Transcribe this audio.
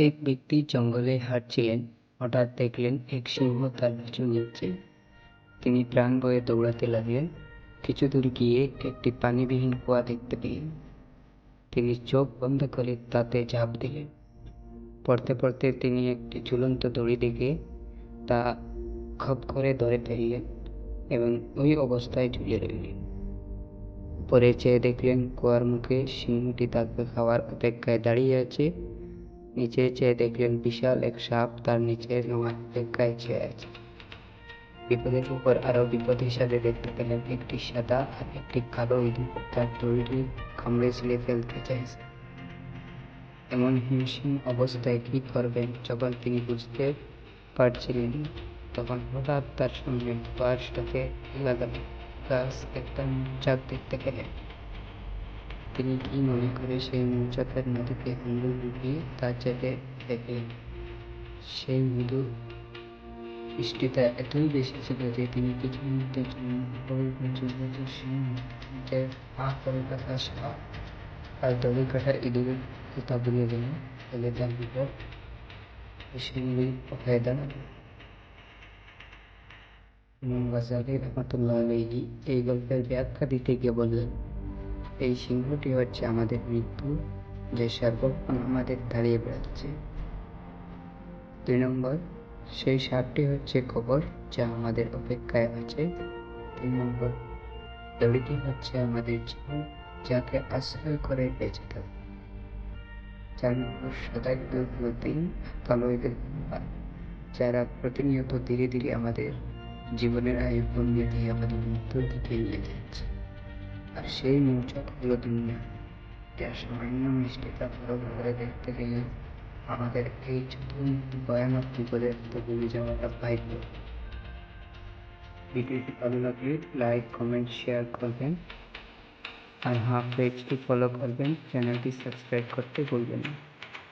এক ব্যক্তি জঙ্গলে হাঁটছিলেন। হঠাৎ দেখলেন এক সিংহ তার পিছু নিচ্ছে। তিনি প্রাণ ভয়ে দৌড়াতে লাগলেন। কিছু দূর গিয়ে একটি পানিবিহীন কুয়া দেখতে পেলেন। তিনি চোখ বন্ধ করে তাতে ঝাঁপ দিলেন। পড়তে পড়তে তিনি একটি ঝুলন্ত দড়ি দেখে তা খপ করে ধরে ফেললেন এবং ওই অবস্থায় ঝুলে রইলেন। পরে চেয়ে দেখলেন কুয়ার মুখে সিংহটি তাকে খাওয়ার অপেক্ষায় দাঁড়িয়ে আছে। নিচে চেয়ে দেখলেন বিশাল এক সাপ তার নিচে নামার অপেক্ষায় চেয়ে আছে। বিপদের উপর আরো বিপদ হিসাবে দেখতে পেলেন একটি সাদা আর একটি কালো ইঁদুর তার দড়িটি কামড়ে ছিঁড়ে ফেলতে চাইছে। এমন হিমশিম অবস্থায় কি করবেন যখন তিনি বুঝতে পারছিলেন, তখন হঠাৎ তার সামনে কুয়ার সাথে লাগানো গাছ একটা মৌচাক দেখতে পেলেন। তিনি কি মনে করে সেই মৌচাকের নদীতে আঙুল ঢুকিয়ে তা চেপে দেখলেন। সেই মৃদু বৃষ্টিটা এতই বেশি ছিল যে তিনি কিছু মুহূর্তের জন্য নিজের পা করে কাটা সাপ আর দড়ি কাটা ইঁদুরের কথা ভুলে গেলেন। ফলে তার বিপদ সেগুলি হয়ে দাঁড়ালো। ইমাম গাজ্জালী রাহমাতুল্লাহ আলাইহি এই গল্পের ব্যাখ্যা দিতে গিয়ে বললেন, এই সিংহটি হচ্ছে আমাদের মৃত্যু, যে সর্বক্ষণ আমাদের দাঁড়িয়ে বেড়াচ্ছে। 2 নম্বর, সেই সাপটি হচ্ছে কবর, যা আমাদের অপেক্ষায় আছে। 3 নম্বর, দড়িটি হচ্ছে আমাদের জীবন, যাকে আশ্রয় করে বেঁচে থাকবে। 4 নম্বর, সাদা ইঁদুর দিন, কালো ইঁদুর যারা প্রতিনিয়ত ধীরে ধীরে আমাদের জীবনের আয়ু কমিয়ে দিয়ে আমাদের মৃত্যুর দিকে নিয়ে যাচ্ছে। আর সেই মৌচাক হলো দুনিয়া, যা সামান্য মিষ্টিটা বরফ করে দেখতে গেলে আমাদের এই ভয়ানক বিপদের ভুলে যাওয়াটা ভাগ্য। ভিডিওটি ভালো লাগলে লাইক, কমেন্ট, শেয়ার করবেন। আর পেজটি ফলো করবেন, চ্যানেলটি সাবস্ক্রাইব করতে ভুলবেন না।